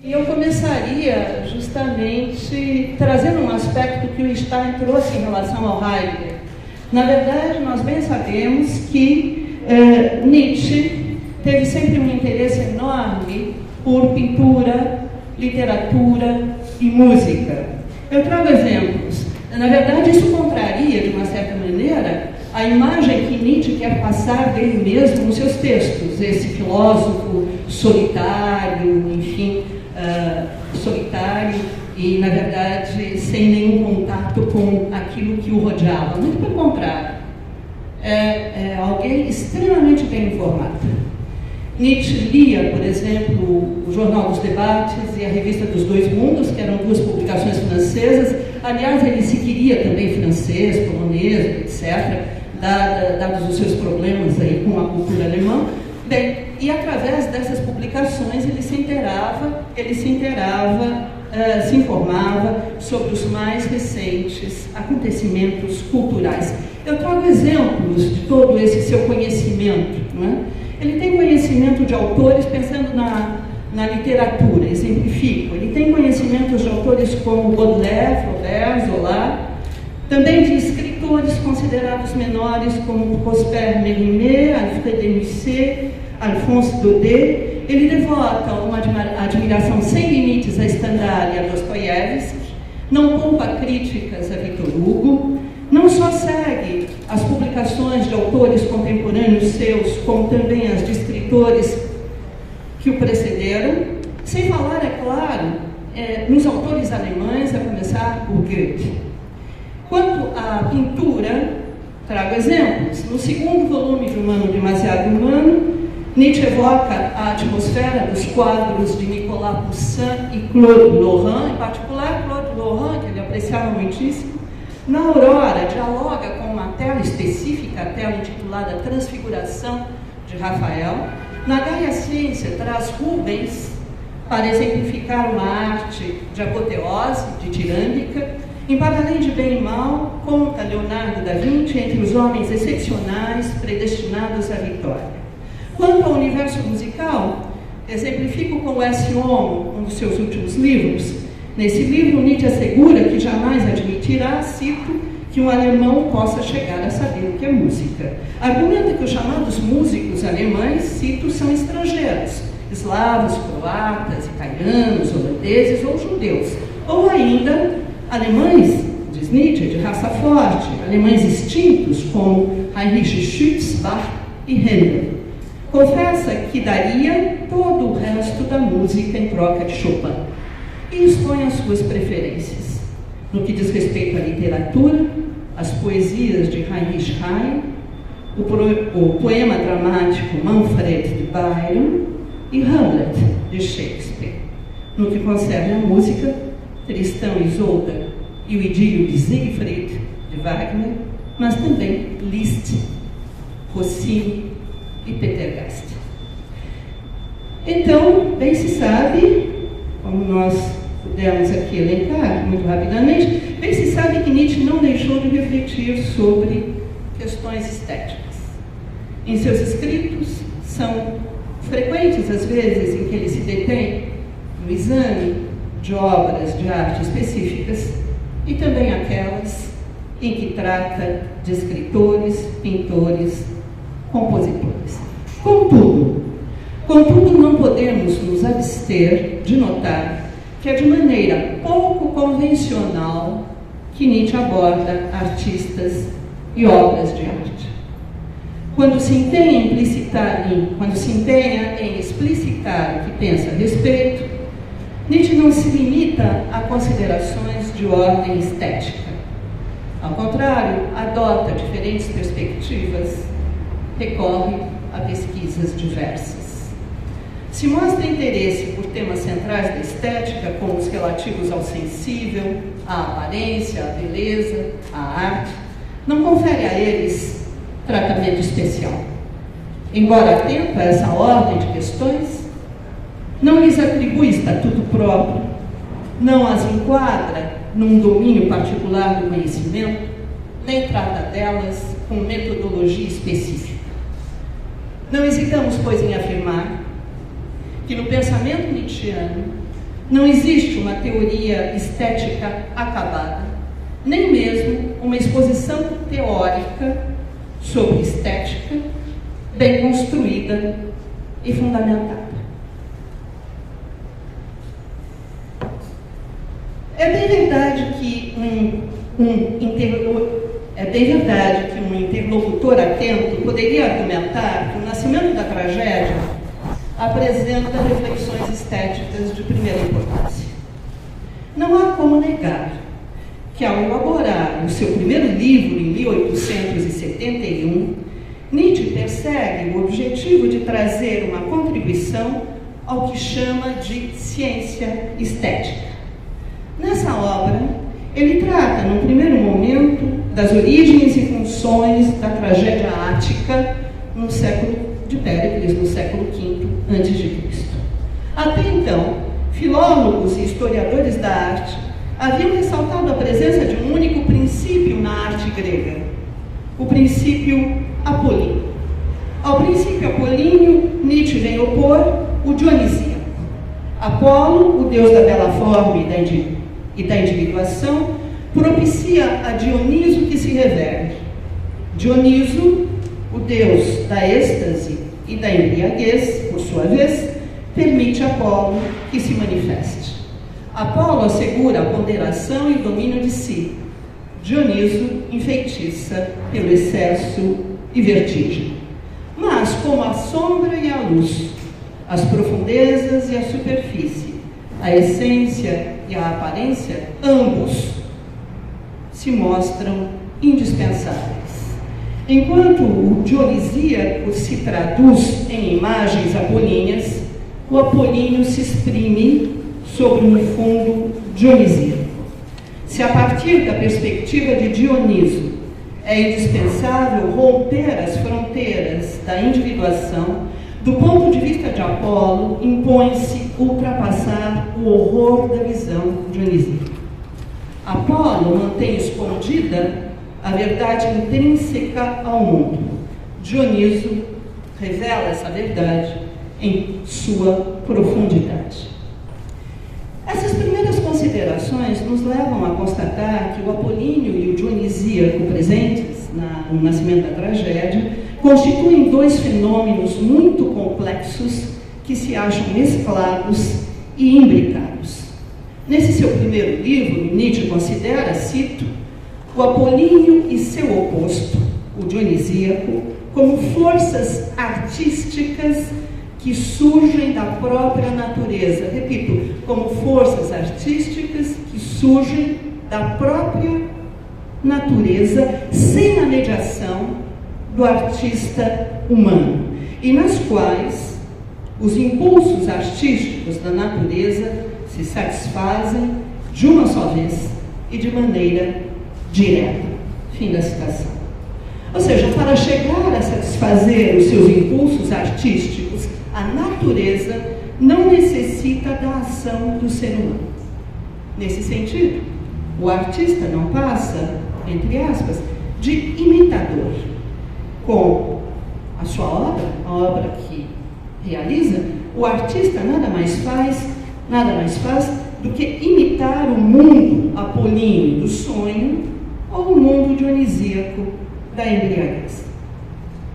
E eu começaria justamente trazendo um aspecto que o Stein trouxe em relação ao Heidegger. Na verdade, nós bem sabemos que Nietzsche teve sempre um interesse enorme por pintura, literatura e música. Eu trago exemplos. Na verdade, isso contraria, de uma certa maneira, a imagem que Nietzsche quer passar dele mesmo nos seus textos. Esse filósofo solitário, enfim, solitário e, na verdade, sem nenhum contato com aquilo que o rodeava. Muito pelo contrário. É alguém extremamente bem informado. Nietzsche lia, por exemplo, o Jornal dos Debates e a Revista dos Dois Mundos, que eram duas publicações francesas. Aliás, ele se queria também francês, polonês, etc., dados os seus problemas aí com a cultura alemã. Bem, e através dessas publicações ele se informava sobre os mais recentes acontecimentos culturais. Eu trago exemplos de todo esse seu conhecimento, não é? Ele tem conhecimento de autores, pensando na literatura, exemplifico. Ele tem conhecimentos de autores como Baudelaire, Flaubert, Zola, também de escritores considerados menores como Prosper Mérimée, Alfred de Musset, Alphonse Daudet. Ele devota uma admiração sem limites a Stendhal e a Dostoiévski, não poupa críticas a Victor Hugo, não só segue as publicações de autores contemporâneos seus, como também as de escritores que o precederam, sem falar, é claro, nos autores alemães, a começar por Goethe. Quanto à pintura, trago exemplos. No segundo volume de Humano Demasiado Humano, Nietzsche evoca a atmosfera dos quadros de Nicolas Poussin e Claude Lorrain, em particular Claude Lorrain, que ele apreciava muitíssimo. Na Aurora, dialoga com uma tela específica, a tela intitulada Transfiguração, de Rafael. Na Gaia Ciência, traz Rubens para exemplificar uma arte de apoteose, ditirâmbica. Em Para Além de Bem e Mal, conta Leonardo da Vinci entre os homens excepcionais predestinados à vitória. Quanto ao universo musical, exemplifico com S. Homo, um dos seus últimos livros. Nesse livro, Nietzsche assegura que jamais admitirá, cito, que um alemão possa chegar a saber o que é música. Argumenta que os chamados músicos alemães, cito, são estrangeiros, eslavos, croatas, italianos, holandeses ou judeus, ou ainda alemães, diz Nietzsche, de raça forte, alemães extintos como Heinrich Schütz, Bach e Handel. Confessa que daria todo o resto da música em troca de Chopin e expõe as suas preferências. No que diz respeito à literatura, as poesias de Heinrich Heine, o poema dramático Manfred de Byron e Hamlet de Shakespeare. No que concerne à música, Tristão e Isolda e o idílio de Siegfried de Wagner, mas também Liszt, Rossini e Peter Gast. Então, bem se sabe, como nós pudemos aqui elencar muito rapidamente, bem se sabe que Nietzsche não deixou de refletir sobre questões estéticas. Em seus escritos, são frequentes as vezes em que ele se detém no exame de obras de arte específicas e também aquelas em que trata de escritores, pintores, compositores. Contudo, não podemos nos abster de notar que é de maneira pouco convencional que Nietzsche aborda artistas e obras de arte. Quando se empenha em explicitar o que pensa a respeito, Nietzsche não se limita a considerações de ordem estética. Ao contrário, adota diferentes perspectivas, recorre a pesquisas diversas. Se mostra interesse por temas centrais da estética, como os relativos ao sensível, à aparência, à beleza, à arte, não confere a eles tratamento especial. Embora atento a essa ordem de questões, não lhes atribui estatuto próprio, não as enquadra num domínio particular do conhecimento, nem trata delas com metodologia específica. Não hesitamos, pois, em afirmar que no pensamento nietzschiano Não existe uma teoria estética acabada, nem mesmo uma exposição teórica sobre estética bem construída e fundamentada. É bem verdade que um interlocutor atento poderia argumentar que o nascimento da tragédia apresenta reflexões estéticas de primeira importância. Não há como negar que, ao elaborar o seu primeiro livro em 1871, Nietzsche persegue o objetivo de trazer uma contribuição ao que chama de ciência estética. Nessa obra, ele trata, no primeiro momento, das origens e funções da tragédia ática no século de Péricles, no século V a.C. Até então, filólogos e historiadores da arte haviam ressaltado a presença de um único princípio na arte grega, o princípio apolíneo. Ao princípio apolíneo, Nietzsche vem opor o dionisíaco. Apolo, o deus da bela forma e da individuação, propicia a Dioniso que se revele. Dioniso, o deus da êxtase e da embriaguez, por sua vez, permite a Apolo que se manifeste. Apolo assegura a ponderação e o domínio de si. Dioniso enfeitiça pelo excesso e vertigem. Mas, como a sombra e a luz, as profundezas e a superfície, a essência e a aparência, ambos se mostram indispensáveis. Enquanto o dionisíaco se traduz em imagens apolíneas, o apolíneo se exprime sobre um fundo dionisíaco. Se a partir da perspectiva de Dioniso é indispensável romper as fronteiras da individuação, do ponto de vista de Apolo, impõe-se ultrapassar o horror da visão dionisíaca. Apolo mantém escondida a verdade intrínseca ao mundo. Dioniso revela essa verdade em sua profundidade. Essas primeiras considerações nos levam a constatar que o apolíneo e o dionisíaco presentes no nascimento da tragédia constituem dois fenômenos muito complexos que se acham mesclados e imbricados. Nesse seu primeiro livro, Nietzsche considera, cito, o apolíneo e seu oposto, o dionisíaco, como forças artísticas que surgem da própria natureza. Repito, como forças artísticas que surgem da própria natureza, sem a mediação do artista humano, e nas quais os impulsos artísticos da natureza se satisfazem de uma só vez e de maneira direta. Fim da citação. Ou seja, para chegar a satisfazer os seus impulsos artísticos, a natureza não necessita da ação do ser humano. Nesse sentido, o artista não passa, entre aspas, de imitador. Com a sua obra, a obra que realiza, o artista nada mais faz do que imitar o mundo apolíneo do sonho ou o mundo dionisíaco da embriaguez.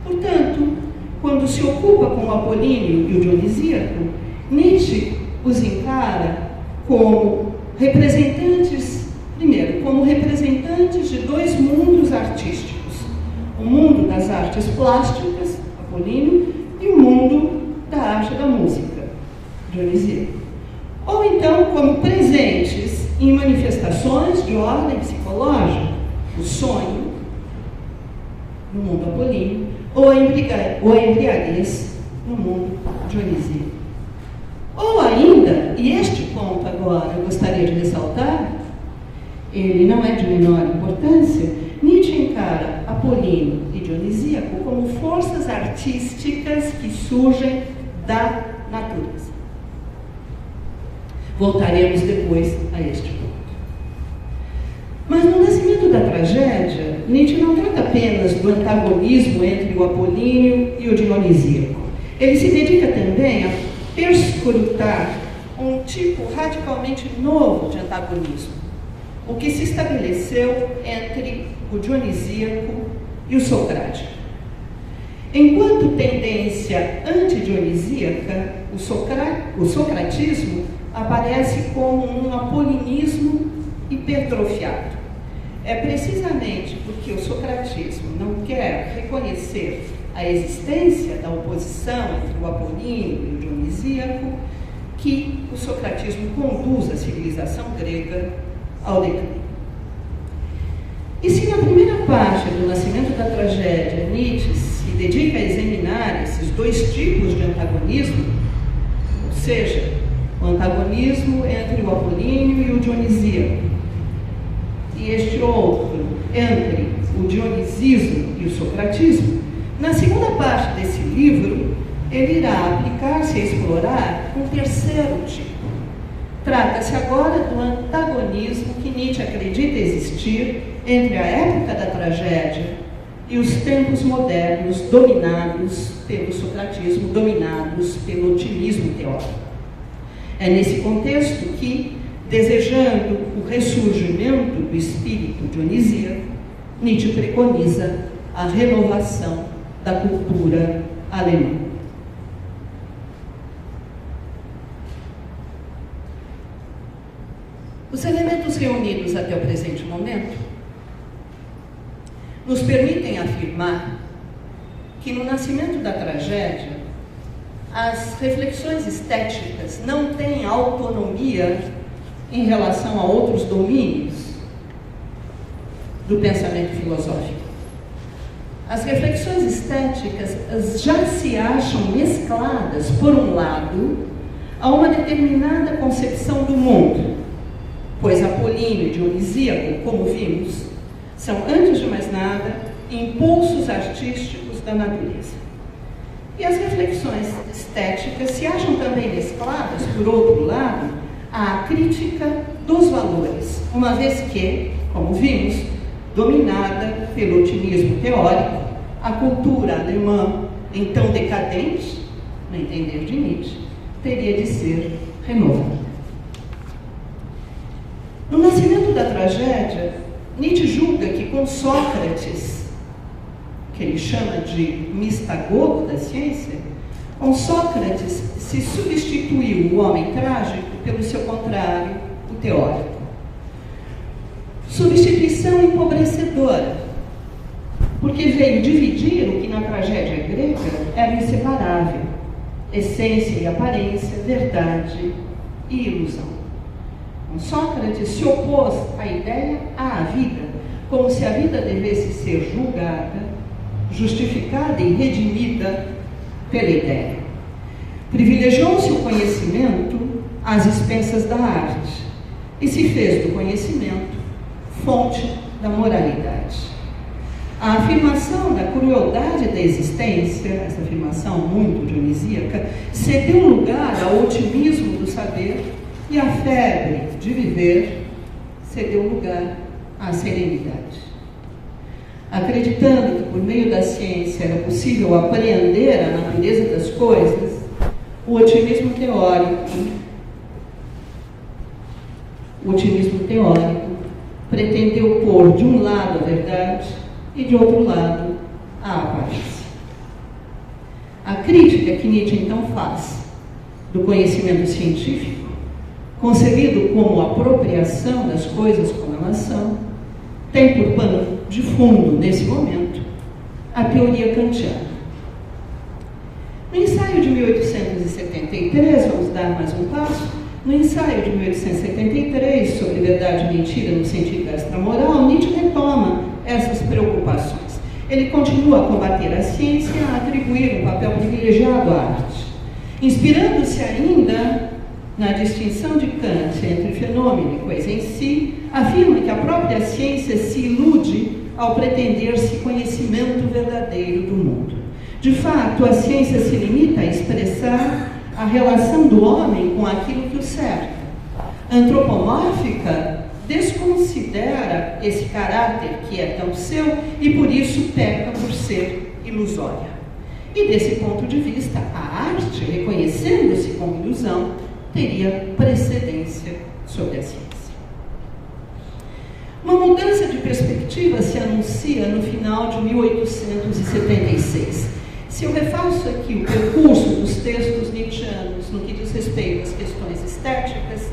Portanto, quando se ocupa com o apolíneo e o dionisíaco, Nietzsche os encara como representantes, primeiro, como representantes de dois mundos artísticos. O mundo das artes plásticas, apolíneo, e o mundo da arte da música, dionisíaco. Ou então, como presentes em manifestações de ordem psicológica, o sonho, no mundo apolíneo, ou a embriaguez, no mundo dionisíaco. Ou ainda, e este ponto agora eu gostaria de ressaltar, ele não é de menor importância, Nietzsche encara apolíneo e dionisíaco como forças artísticas que surgem da natureza. Voltaremos depois a este ponto. Mas no nascimento da tragédia, Nietzsche não trata apenas do antagonismo entre o apolíneo e o dionisíaco. Ele se dedica também a perscrutar um tipo radicalmente novo de antagonismo, o que se estabeleceu entre o dionisíaco e o socrático. Enquanto tendência antidionisíaca, o socratismo aparece como um apolinismo hipertrofiado. É precisamente porque o socratismo não quer reconhecer a existência da oposição entre o apolíneo e o dionisíaco que o socratismo conduz a civilização grega ao declínio. E se na primeira parte do Nascimento da Tragédia Nietzsche se dedica a examinar esses dois tipos de antagonismo, ou seja, o antagonismo entre o apolíneo e o dionisíaco, e este outro entre o dionisismo e o socratismo, na segunda parte desse livro, ele irá aplicar-se a explorar um terceiro tipo. Trata-se agora do antagonismo que Nietzsche acredita existir entre a época da tragédia e os tempos modernos dominados pelo socratismo, dominados pelo otimismo teórico. É nesse contexto que, desejando o ressurgimento do espírito dionisíaco, Nietzsche preconiza a renovação da cultura alemã. Os elementos reunidos até o presente momento nos permitem afirmar que no Nascimento da Tragédia as reflexões estéticas não têm autonomia em relação a outros domínios do pensamento filosófico. As reflexões estéticas já se acham mescladas, por um lado, a uma determinada concepção do mundo, pois apolíneo e dionisíaco, como vimos, são, antes de mais nada, impulsos artísticos da natureza. E as reflexões estéticas se acham também mescladas, por outro lado, à crítica dos valores, uma vez que, como vimos, dominada pelo otimismo teórico, a cultura alemã, então decadente, no entender de Nietzsche, teria de ser renovada. No Nascimento da Tragédia, Nietzsche julga que com Sócrates, que ele chama de mistagogo da ciência, com Sócrates se substituiu o homem trágico pelo seu contrário, o teórico. Substituição empobrecedora, porque veio dividir o que na tragédia grega era inseparável: essência e aparência, verdade e ilusão. Sócrates se opôs à ideia à vida, como se a vida devesse ser julgada, justificada e redimida pela ideia. Privilegiou-se o conhecimento às expensas da arte e se fez do conhecimento fonte da moralidade. A afirmação da crueldade da existência, essa afirmação muito dionisíaca, cedeu lugar ao otimismo do saber, e a febre de viver cedeu lugar à serenidade. Acreditando que por meio da ciência era possível apreender a natureza das coisas, o otimismo teórico pretendeu pôr de um lado a verdade e de outro lado a aparência. A crítica que Nietzsche então faz do conhecimento científico, concebido como apropriação das coisas como elas são, tem por pano de fundo, nesse momento, a teoria kantiana. No ensaio de 1873, vamos dar mais um passo, no ensaio de 1873, sobre verdade e mentira no sentido extramoral, Nietzsche retoma essas preocupações. Ele continua a combater a ciência, a atribuir um papel privilegiado à arte, inspirando-se ainda na distinção de Kant entre fenômeno e coisa em si, afirma que a própria ciência se ilude ao pretender-se conhecimento verdadeiro do mundo. De fato, a ciência se limita a expressar a relação do homem com aquilo que o cerca. Antropomórfica desconsidera esse caráter que é tão seu e por isso peca por ser ilusória. E desse ponto de vista, a arte, reconhecendo-se como ilusão, teria precedência sobre a ciência. Uma mudança de perspectiva se anuncia no final de 1876. Se eu refaço aqui o percurso dos textos nietzschianos no que diz respeito às questões estéticas,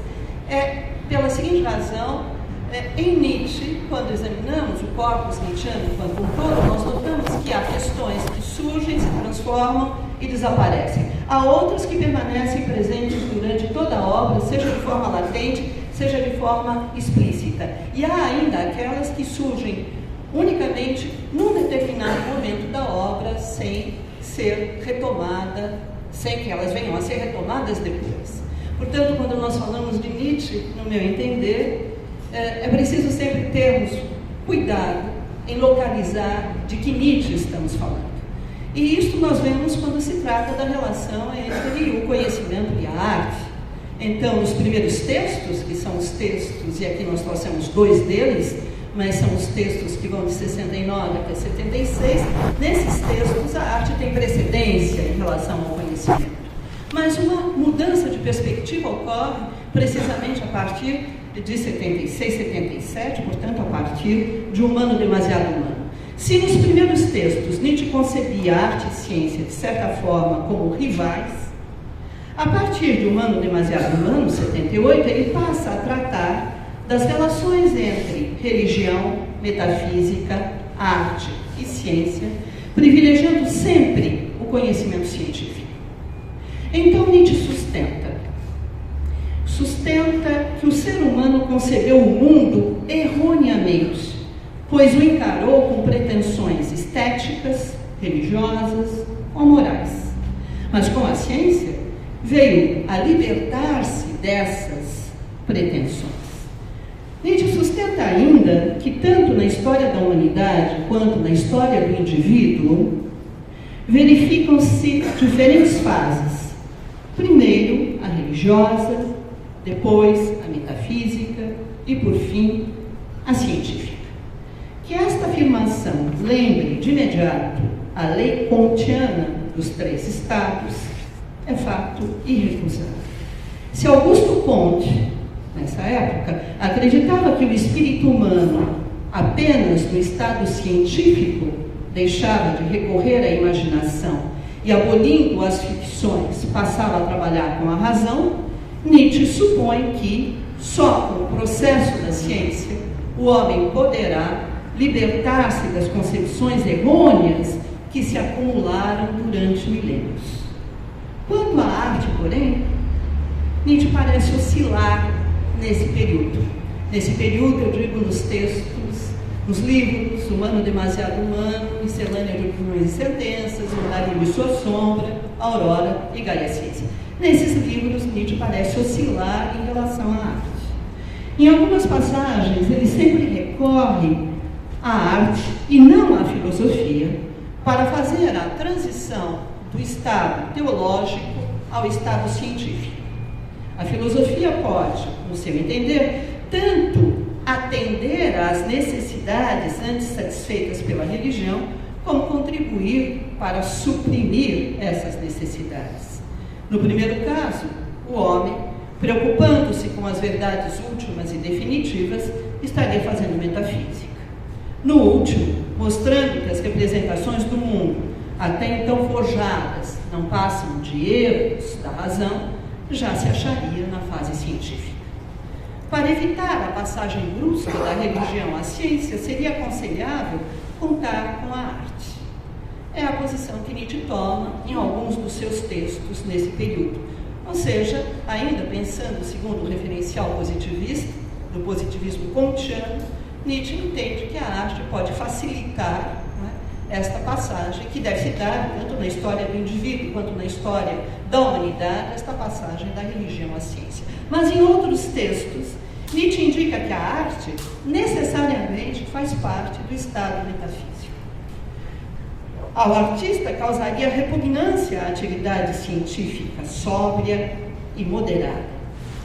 é pela seguinte razão: em Nietzsche, quando examinamos o corpus nietzschiano enquanto um todo, nós notamos que há questões que surgem, se transformam e desaparecem. Há outras que permanecem presentes durante toda a obra, seja de forma latente, seja de forma explícita. E há ainda aquelas que surgem unicamente num determinado momento da obra, sem ser retomada, sem que elas venham a ser retomadas depois. Portanto, quando nós falamos de Nietzsche, no meu entender, é preciso sempre termos cuidado em localizar de que Nietzsche estamos falando. E isto nós vemos quando se trata da relação entre o conhecimento e a arte. Então, nos primeiros textos, que são os textos, e aqui nós trouxemos dois deles, mas são os textos que vão de 69 até 76, nesses textos a arte tem precedência em relação ao conhecimento. Mas uma mudança de perspectiva ocorre precisamente a partir de 76, 77, portanto, a partir de Humano Demasiado Humano. Se nos primeiros textos Nietzsche concebia arte e ciência, de certa forma, como rivais, a partir de Humano Demasiado Humano, 78, ele passa a tratar das relações entre religião, metafísica, arte e ciência, privilegiando sempre o conhecimento científico. Então Nietzsche sustenta que o ser humano concebeu o mundo erroneamente, pois o encarou com pretensões estéticas, religiosas ou morais. Mas com a ciência, veio a libertar-se dessas pretensões. Nietzsche sustenta ainda que tanto na história da humanidade quanto na história do indivíduo verificam-se diferentes fases. Primeiro, a religiosa, depois a metafísica e, por fim, a científica. Que esta afirmação lembre de imediato a lei kantiana dos três estados é fato irrecusável. Se Augusto Comte, nessa época, acreditava que o espírito humano, apenas no estado científico, deixava de recorrer à imaginação e, abolindo as ficções, passava a trabalhar com a razão, Nietzsche supõe que, só com o processo da ciência, o homem poderá libertar-se das concepções errôneas que se acumularam durante milênios. Quanto à arte, porém, Nietzsche parece oscilar nesse período. Nesse período, eu digo nos textos, nos livros, Humano Demasiado Humano, Miscelânea de Opiniões e Sentenças, O Nariz e Sua Sombra, Aurora e Gaia Ciência. Nesses livros, Nietzsche parece oscilar em relação à arte. Em algumas passagens, ele sempre recorre à arte e não à filosofia para fazer a transição do estado teológico ao estado científico. A filosofia pode, no seu entender, tanto atender às necessidades antes satisfeitas pela religião, como contribuir para suprimir essas necessidades. No primeiro caso, o homem, preocupando-se com as verdades últimas e definitivas, estaria fazendo metafísica. No último, mostrando que as representações do mundo, até então forjadas, não passam de erros da razão, já se acharia na fase científica. Para evitar a passagem brusca da religião à ciência, seria aconselhável contar com a arte. É a posição que Nietzsche toma em alguns dos seus textos nesse período. Ou seja, ainda pensando segundo o referencial positivista, do positivismo kantiano, Nietzsche entende que a arte pode facilitar, né, esta passagem, que deve se dar tanto na história do indivíduo quanto na história da humanidade, esta passagem da religião à ciência. Mas em outros textos, Nietzsche indica que a arte necessariamente faz parte do estado metafísico. Ao artista causaria repugnância à atividade científica sóbria e moderada,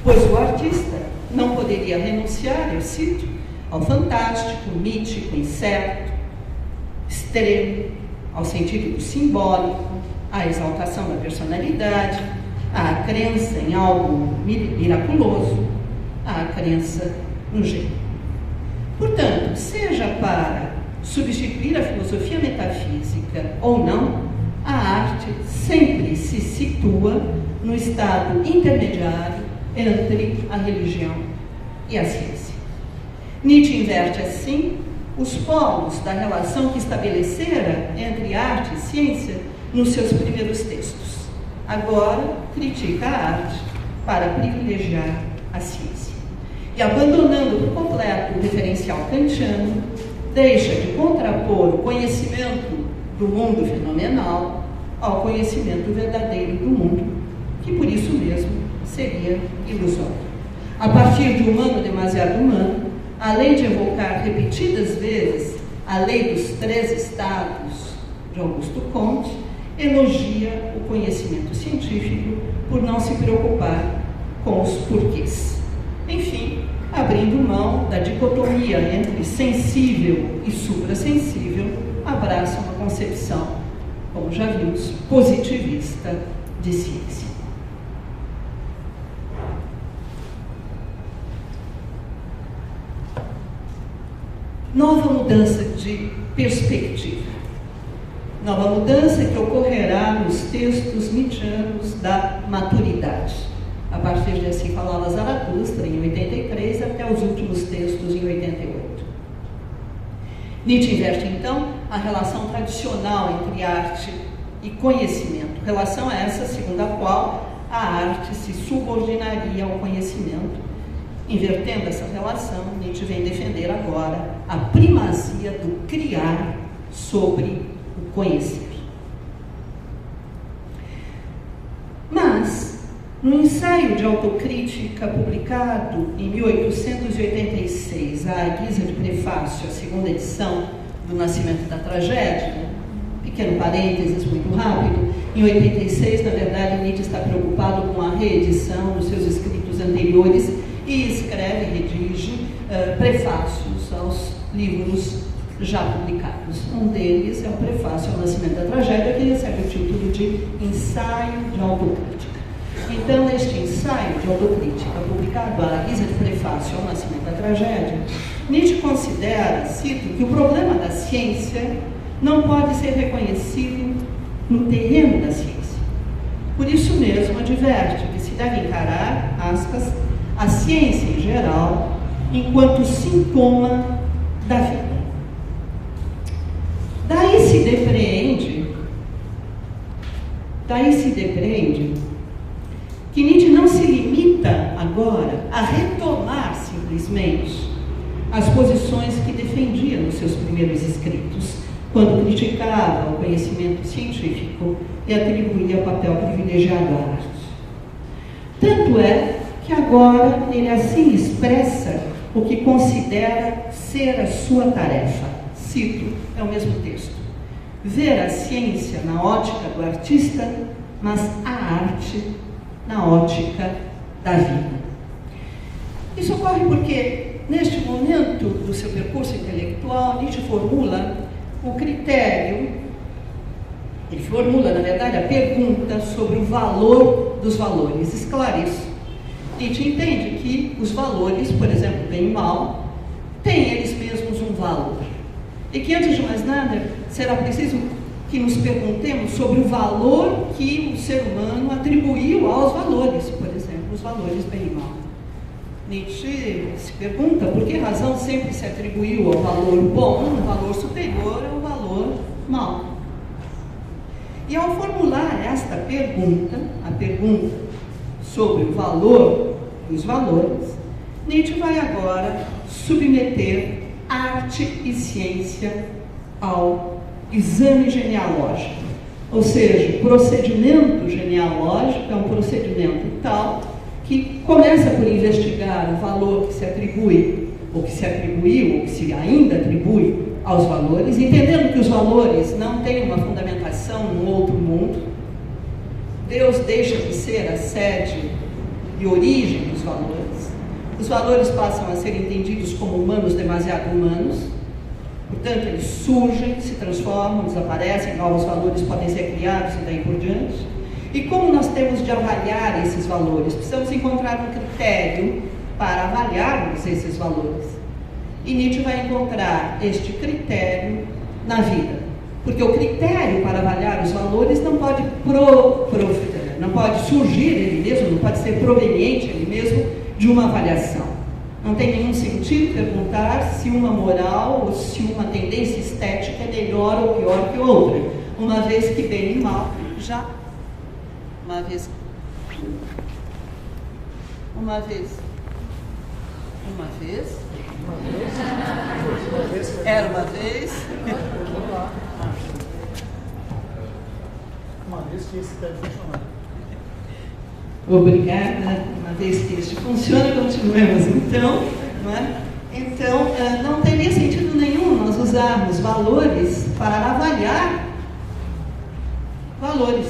pois o artista não poderia renunciar, eu cito, ao fantástico, mítico, incerto, extremo, ao sentido do simbólico, à exaltação da personalidade, Há a crença em algo miraculoso, há a crença no gênio. Portanto, seja para substituir a filosofia metafísica ou não, a arte sempre se situa no estado intermediário entre a religião e a ciência. Nietzsche inverte assim os polos da relação que estabelecera entre arte e ciência nos seus primeiros textos. Agora critica a arte para privilegiar a ciência. E abandonando por completo o referencial kantiano, deixa de contrapor o conhecimento do mundo fenomenal ao conhecimento verdadeiro do mundo, que por isso mesmo seria ilusório. A partir de humano demasiado humano, além de evocar repetidas vezes a lei dos 3 estados de Augusto Comte, elogia o conhecimento científico por não se preocupar com os porquês. Enfim, abrindo mão da dicotomia entre sensível e suprassensível, abraça uma concepção, como já vimos, positivista de ciência. Nova mudança de perspectiva. Nova mudança que ocorrerá nos textos nietzschianos da maturidade, a partir de Assim Falava Zaratustra, em 83, até os últimos textos, em 88. Nietzsche inverte, então, a relação tradicional entre arte e conhecimento, relação essa segundo a qual a arte se subordinaria ao conhecimento. Invertendo essa relação, Nietzsche vem defender agora a primazia do criar sobre o conhecer. Mas, no ensaio de autocrítica publicado em 1886, à guisa de prefácio à segunda edição do Nascimento da Tragédia, pequeno parênteses muito rápido, em 86, na verdade, Nietzsche está preocupado com a reedição dos seus escritos anteriores e escreve e redige prefácios aos livros já publicados. Um deles é o prefácio ao Nascimento da Tragédia, que recebe o título de Ensaio de Autocrítica. Então, neste ensaio de autocrítica, publicado à guisa de prefácio ao Nascimento da Tragédia, Nietzsche considera, cito, que o problema da ciência não pode ser reconhecido no terreno da ciência. Por isso mesmo, adverte que se deve encarar, aspas, a ciência em geral enquanto sintoma da vida. Daí se depreende que Nietzsche não se limita agora a retomar simplesmente as posições que defendia nos seus primeiros escritos, quando criticava o conhecimento científico e atribuía papel privilegiado à arte. Tanto é que agora ele assim expressa o que considera ser a sua tarefa. Cito, é o mesmo texto. Ver a ciência na ótica do artista, mas a arte na ótica da vida. Isso ocorre porque, neste momento do seu percurso intelectual, Nietzsche formula o critério, ele formula, na verdade, a pergunta sobre o valor dos valores. Esclareço. Nietzsche entende que os valores, por exemplo, bem e mal, têm eles mesmos um valor. E que, antes de mais nada, será preciso que nos perguntemos sobre o valor que o ser humano atribuiu aos valores, por exemplo, os valores bem e mal. Nietzsche se pergunta por que razão sempre se atribuiu ao valor bom um valor superior ao valor mau. E ao formular esta pergunta, a pergunta sobre o valor dos valores, Nietzsche vai agora submeter arte e ciência ao exame genealógico. Ou seja, o procedimento genealógico é um procedimento tal que começa por investigar o valor que se atribui, ou que se atribuiu, ou que se ainda atribui aos valores, entendendo que os valores não têm uma fundamentação no outro mundo. Deus deixa de ser a sede e origem dos valores. Os valores passam a ser entendidos como humanos demasiado humanos. Portanto, eles surgem, se transformam, desaparecem, novos valores podem ser criados e daí por diante. E como nós temos de avaliar esses valores? Precisamos encontrar um critério para avaliarmos esses valores. E Nietzsche vai encontrar este critério na vida. Porque o critério para avaliar os valores não pode surgir ele mesmo, não pode ser proveniente ele mesmo de uma avaliação. Não tem nenhum sentido perguntar se uma moral ou se uma tendência estética é melhor ou pior que outra, uma vez que bem e mal já... Uma vez... Era uma vez... Uma vez que esse deve funcionar. Obrigada. Uma vez que este funciona, continuemos então. Não é? Então, não teria sentido nenhum nós usarmos valores para avaliar valores.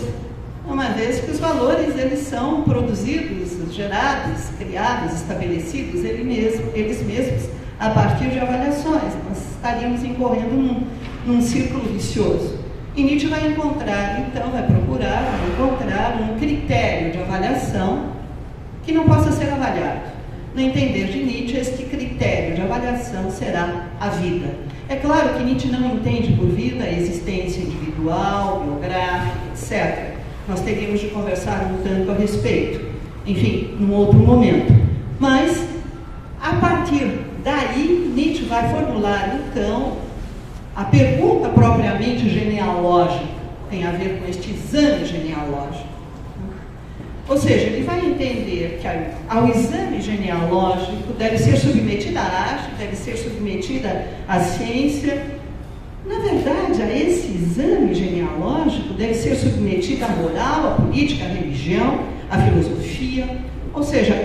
Uma vez que os valores, eles são produzidos, gerados, criados, estabelecidos, eles mesmos, a partir de avaliações. Nós estaríamos incorrendo num círculo vicioso. E Nietzsche vai encontrar, então, vai encontrar um critério de avaliação que não possa ser avaliado. No entender de Nietzsche, este critério de avaliação será a vida. É claro que Nietzsche não entende por vida a existência individual, biográfica, etc. Nós teríamos de conversar um tanto a respeito, enfim, num outro momento. Mas, a partir daí, Nietzsche vai formular, então, a pergunta propriamente genealógica, tem a ver com este exame genealógico. Ou seja, ele vai entender que ao exame genealógico deve ser submetida a arte, deve ser submetida à ciência. Na verdade, a esse exame genealógico deve ser submetida a moral, a política, a religião, a filosofia. Ou seja,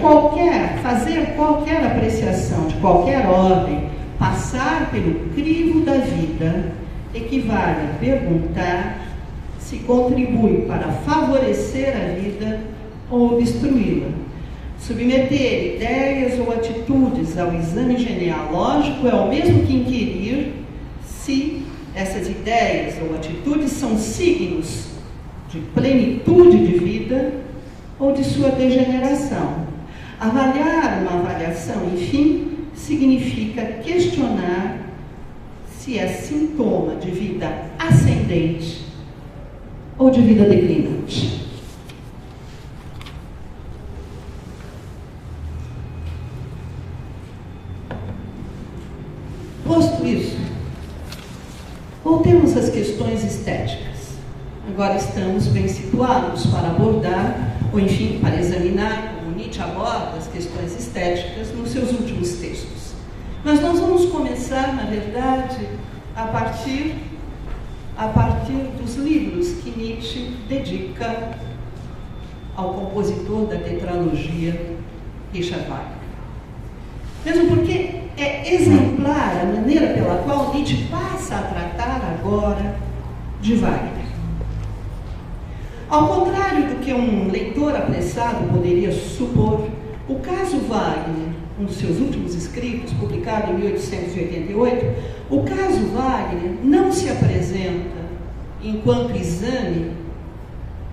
fazer qualquer apreciação de qualquer ordem, passar pelo crivo da vida, equivale a perguntar se contribui para favorecer a vida ou obstruí-la. Submeter ideias ou atitudes ao exame genealógico é o mesmo que inquirir se essas ideias ou atitudes são signos de plenitude de vida ou de sua degeneração. Avaliar uma avaliação, enfim, significa questionar se é sintoma de vida ascendente ou de vida declinante. Posto isso, voltemos às questões estéticas. Agora estamos bem situados para abordar, ou enfim, para examinar como Nietzsche aborda as questões estéticas nos seus últimos textos. Mas nós vamos começar, na verdade, a partir dos livros que Nietzsche dedica ao compositor da tetralogia Richard Wagner. Mesmo porque é exemplar a maneira pela qual Nietzsche passa a tratar agora de Wagner. Ao contrário do que um leitor apressado poderia supor, o caso Wagner, um dos seus últimos escritos, publicado em 1888, o caso Wagner não se apresenta enquanto exame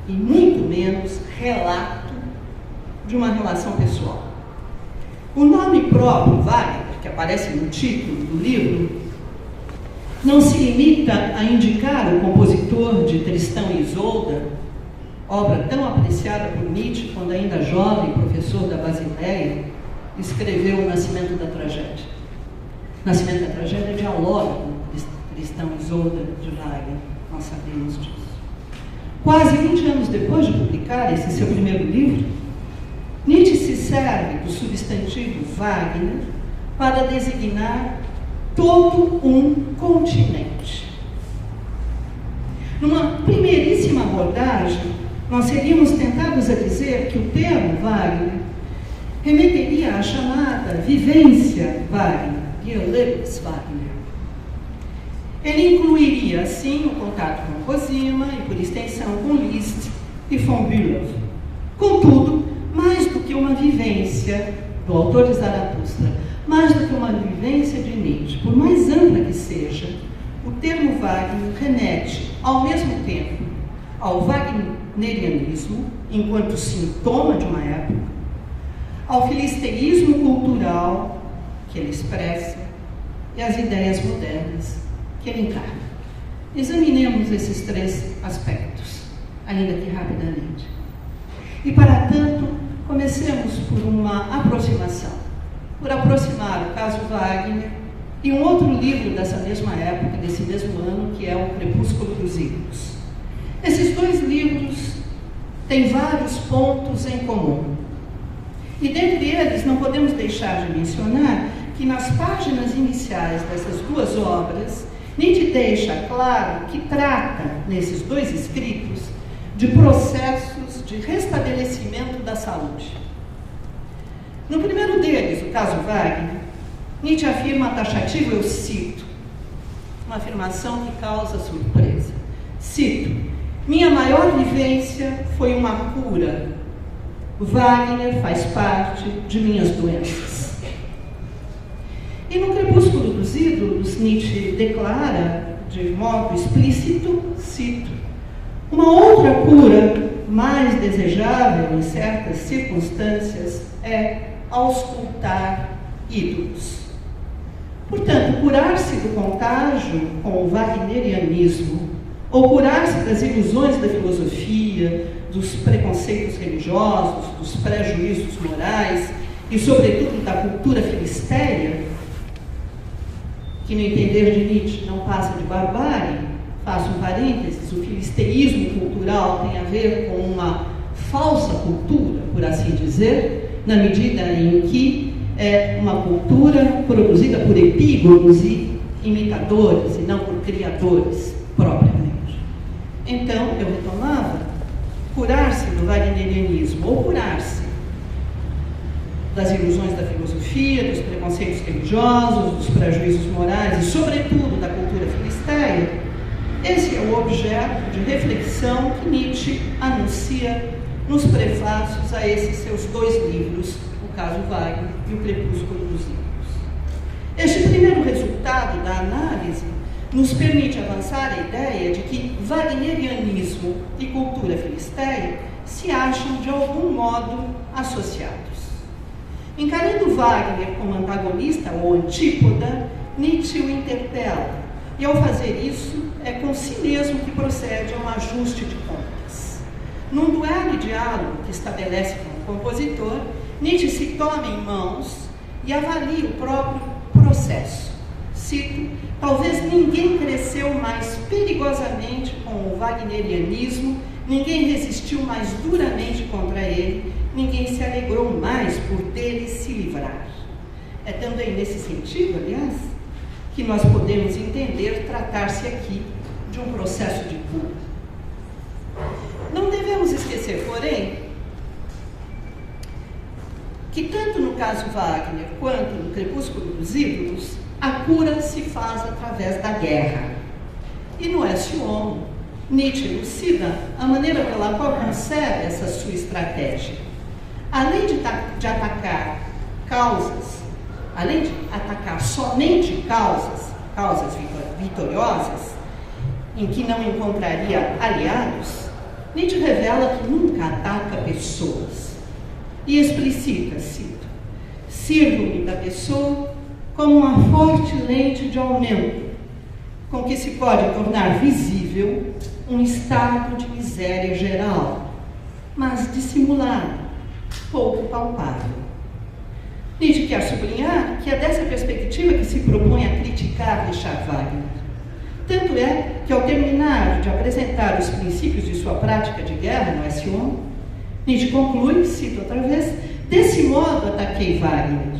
e muito menos relato de uma relação pessoal. O nome próprio, Wagner, que aparece no título do livro, não se limita a indicar o compositor de Tristão e Isolda, obra tão apreciada por Nietzsche quando ainda jovem, professor da Basileia, escreveu O Nascimento da Tragédia. O Nascimento da Tragédia dialoga com Tristão e Isolda de Wagner, nós sabemos disso. Quase 20 anos depois de publicar esse seu primeiro livro, Nietzsche se serve do substantivo Wagner para designar todo um continente. Numa primeiríssima abordagem, nós seríamos tentados a dizer que o termo Wagner remeteria à chamada vivência Wagner, Erlebnis Wagner. Ele incluiria, assim, o contato com Cosima e, por extensão, com Liszt e von Bülow. Contudo, mais do que uma vivência do autor de Zaratustra, mais do que uma vivência de Nietzsche, por mais ampla que seja, o termo Wagner remete, ao mesmo tempo, ao wagnerianismo, enquanto sintoma de uma época, ao filisteísmo cultural que ele expressa e às ideias modernas que ele encarna. Examinemos esses três aspectos, ainda que rapidamente. E, para tanto, comecemos por uma aproximação, por aproximar o caso Wagner e um outro livro dessa mesma época, desse mesmo ano, que é O Crepúsculo dos Ídolos. Esses dois livros têm vários pontos em comum. E dentre eles, não podemos deixar de mencionar que nas páginas iniciais dessas duas obras, Nietzsche deixa claro que trata, nesses dois escritos, de processos de restabelecimento da saúde. No primeiro deles, o caso Wagner, Nietzsche afirma taxativo, eu cito, uma afirmação que causa surpresa. Cito: minha maior vivência foi uma cura. Wagner faz parte de minhas doenças. E no Crepúsculo dos Ídolos, Nietzsche declara de modo explícito, cito, uma outra cura mais desejável em certas circunstâncias é auscultar ídolos. Portanto, curar-se do contágio com o wagnerianismo, ou curar-se das ilusões da filosofia, dos preconceitos religiosos, dos prejuízos morais e, sobretudo, da cultura filisteia, que no entender de Nietzsche não passa de barbárie, faço um parênteses, o filisteísmo cultural tem a ver com uma falsa cultura, por assim dizer, na medida em que é uma cultura produzida por epígonos e imitadores, e não por criadores, propriamente. Então, eu retomava, curar-se do wagnerianismo, ou curar-se das ilusões da filosofia, dos preconceitos religiosos, dos prejuízos morais e, sobretudo, da cultura filisteia, esse é o objeto de reflexão que Nietzsche anuncia nos prefácios a esses seus dois livros, o caso Wagner e o Crepúsculo dos Ídolos. Este primeiro resultado da análise nos permite avançar a ideia de que wagnerianismo e cultura filisteia se acham, de algum modo, associados. Encarando Wagner como antagonista ou antípoda, Nietzsche o interpela, e ao fazer isso, é com si mesmo que procede a um ajuste de contas. Num duelo e diálogo que estabelece com o compositor, Nietzsche se toma em mãos e avalia o próprio processo. Cito: talvez ninguém cresceu mais perigosamente com o wagnerianismo, ninguém resistiu mais duramente contra ele, ninguém se alegrou mais por dele se livrar. É também nesse sentido, aliás, que nós podemos entender tratar-se aqui de um processo de cura. Não devemos esquecer, porém, que tanto no caso Wagner quanto no Crepúsculo dos Ídolos, a cura se faz através da guerra. E no Ecce Homo, Nietzsche elucida a maneira pela qual concebe essa sua estratégia. Além de atacar causas, além de atacar somente causas vitoriosas, em que não encontraria aliados, Nietzsche revela que nunca ataca pessoas. E explicita, cito, sirvo-me da pessoa como uma forte lente de aumento, com que se pode tornar visível um estado de miséria geral, mas dissimulado, pouco palpável. Nietzsche quer sublinhar que é dessa perspectiva que se propõe a criticar Richard Wagner. Tanto é que, ao terminar de apresentar os princípios de sua prática de guerra no Ecce Homo, Nietzsche conclui, cito outra vez, desse modo ataquei Wagner,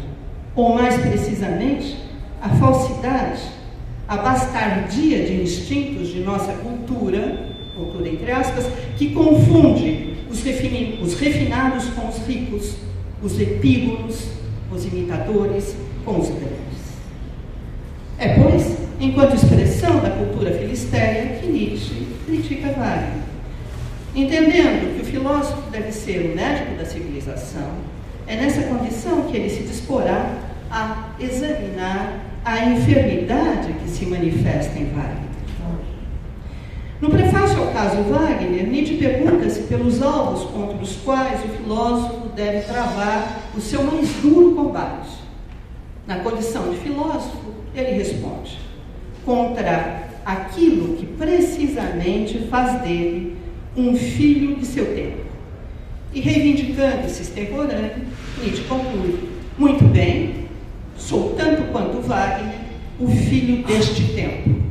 ou mais precisamente, a falsidade, a bastardia de instintos de nossa cultura entre aspas, que confunde os refinados com os ricos, os epígonos, os imitadores com os grandes. É, pois, enquanto expressão da cultura filisteia que Nietzsche critica Wagner. Entendendo que o filósofo deve ser o médico da civilização, é nessa condição que ele se disporá a examinar a enfermidade que se manifesta em Wagner. No prefácio ao caso Wagner, Nietzsche pergunta-se pelos alvos contra os quais o filósofo deve travar o seu mais duro combate. Na condição de filósofo, ele responde: contra aquilo que precisamente faz dele um filho de seu tempo. E reivindicando-se extemporâneo, Nietzsche conclui: muito bem, sou tanto quanto Wagner o filho deste tempo.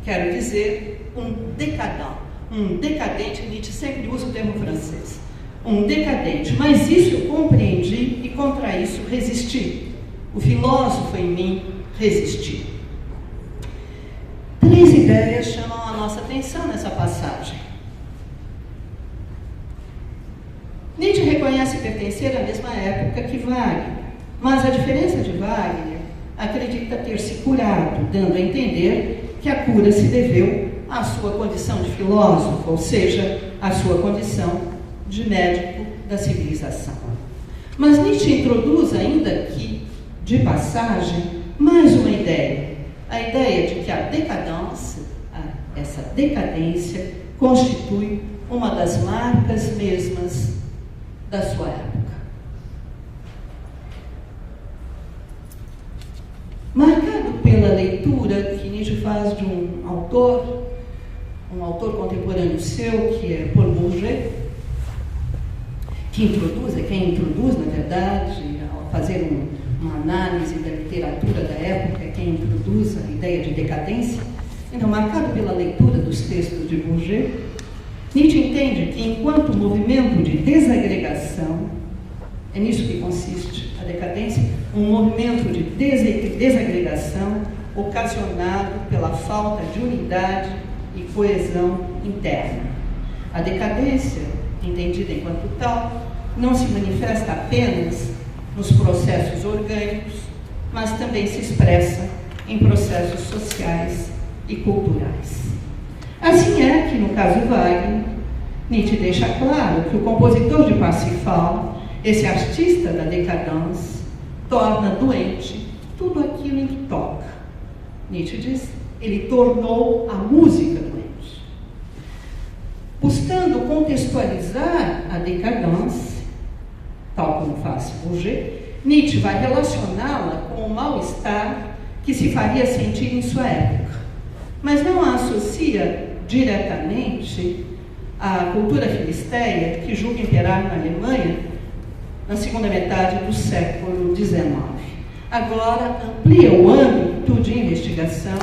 Quero dizer, um decadent. Um decadente, Nietzsche sempre usa o termo francês. Um decadente, mas isso eu compreendi e contra isso resisti. O filósofo em mim resistiu. 3 ideias chamam a nossa atenção nessa passagem. Nietzsche reconhece pertencer à mesma época que Wagner, mas a diferença de Wagner acredita ter se curado, dando a entender que a cura se deveu à sua condição de filósofo, ou seja, à sua condição de médico da civilização. Mas Nietzsche introduz ainda aqui, de passagem, mais uma ideia. A ideia de que a decadência, essa decadência, constitui uma das marcas mesmas da sua época. Marcado pela leitura que Nietzsche faz de um autor contemporâneo seu, que é Paul Bourget, é quem introduz, na verdade, ao fazer uma análise da literatura da época, é quem introduz a ideia de decadência. Então, marcado pela leitura dos textos de Bourget, Nietzsche entende que, enquanto movimento de desagregação, é nisso que consiste a decadência, um movimento de desagregação ocasionado pela falta de unidade e coesão interna. A decadência, entendida enquanto tal, não se manifesta apenas nos processos orgânicos, mas também se expressa em processos sociais e culturais. Assim é que, no caso Wagner, Nietzsche deixa claro que o compositor de Parsifal, esse artista da decadência, torna doente tudo aquilo em que toca. Nietzsche diz: ele tornou a música doente. Buscando contextualizar a decadência, tal como faz Bourget, Nietzsche vai relacioná-la com o mal-estar que se faria sentir em sua época, mas não a associa diretamente à cultura filisteia que julga imperar na Alemanha na segunda metade do século XIX. Agora amplia o âmbito de investigação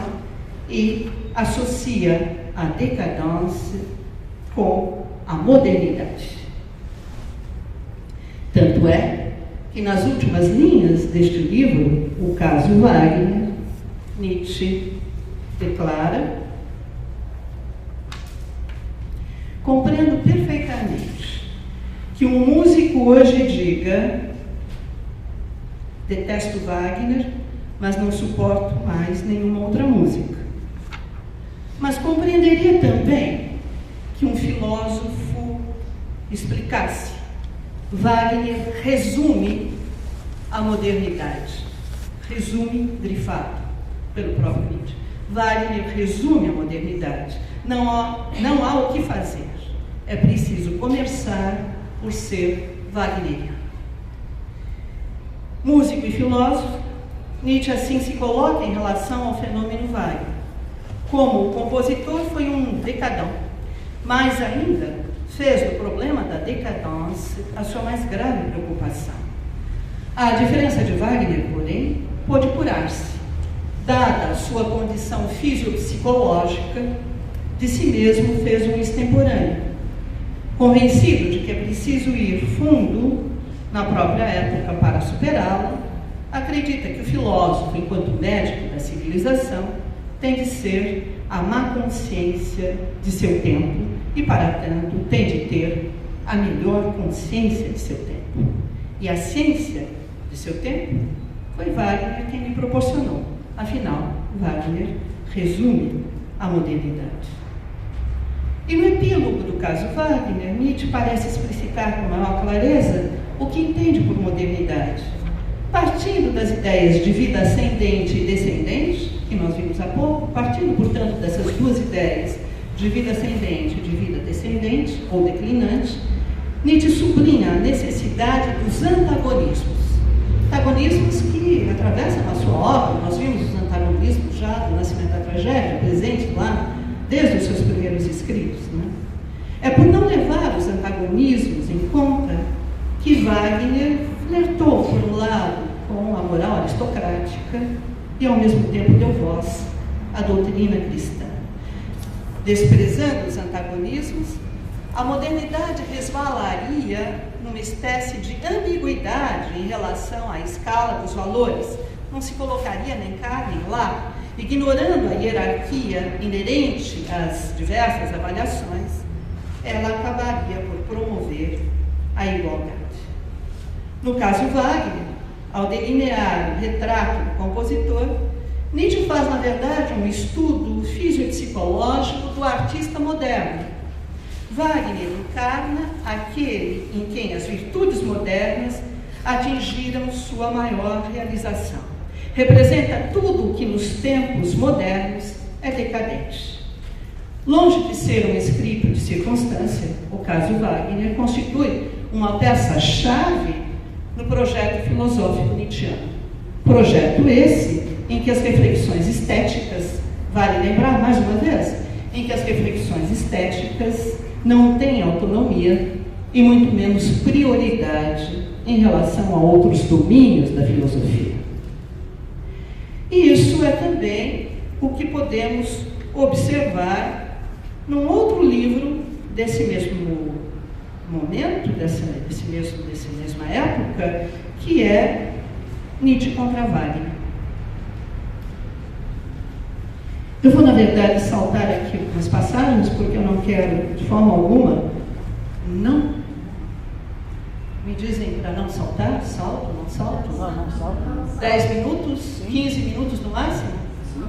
e associa a decadência com a modernidade. Tanto é que nas últimas linhas deste livro, O Caso Wagner, Nietzsche declara: compreendo perfeitamente que um músico hoje diga: detesto Wagner, mas não suporto mais nenhuma outra música. Mas compreenderia também que um filósofo explicasse: Wagner resume a modernidade. Resume, grifado pelo próprio Nietzsche. Wagner resume a modernidade. Não há o que fazer. É preciso começar por ser wagneriano. Músico e filósofo, Nietzsche assim se coloca em relação ao fenômeno Wagner. Como o compositor foi um decadão, mas ainda fez do problema da decadência a sua mais grave preocupação. A diferença de Wagner, porém, pôde curar-se, dada a sua condição fisiopsicológica, de si mesmo fez um extemporâneo. Convencido de que é preciso ir fundo na própria época para superá-la, acredita que o filósofo, enquanto médico da civilização, tem de ser a má consciência de seu tempo e, para tanto, tem de ter a melhor consciência de seu tempo. E a ciência de seu tempo foi Wagner quem lhe proporcionou. Afinal, Wagner resume a modernidade. E no epílogo do caso Wagner, Nietzsche parece explicitar com maior clareza o que entende por modernidade. Partindo das ideias de vida ascendente e descendente, que nós vimos há pouco, partindo, portanto, dessas duas ideias, de vida ascendente e de vida descendente ou declinante, Nietzsche sublinha a necessidade dos antagonismos. Antagonismos que atravessam a sua obra. Nós vimos os antagonismos já do Nascimento da Tragédia, presentes lá desde os seus primeiros escritos. Né? É por não levar os antagonismos em conta que Wagner flertou, por um lado, com a moral aristocrática e, ao mesmo tempo, deu voz à doutrina cristã. Desprezando os antagonismos, a modernidade resvalaria numa espécie de ambiguidade em relação à escala dos valores, não se colocaria nem cá nem lá, ignorando a hierarquia inerente às diversas avaliações, ela acabaria por promover a igualdade. No caso Wagner, ao delinear o retrato do compositor, Nietzsche faz, na verdade, um estudo fisiopsicológico do artista moderno. Wagner encarna aquele em quem as virtudes modernas atingiram sua maior realização. Representa tudo o que nos tempos modernos é decadente. Longe de ser um escrito de circunstância, o caso Wagner constitui uma peça-chave no projeto filosófico nietzschiano. Projeto esse em que as reflexões estéticas, vale lembrar mais uma vez, em que as reflexões estéticas não têm autonomia e muito menos prioridade em relação a outros domínios da filosofia. E isso é também o que podemos observar num outro livro desse mesmo momento, dessa mesma época, que é Nietzsche contra Wagner. Eu vou, na verdade, saltar aqui algumas passagens, porque eu não quero, de forma alguma, não. Me dizem para não saltar? Salto, não salto? Não salto. 10 minutos? Sim. 15 minutos no máximo? Sim,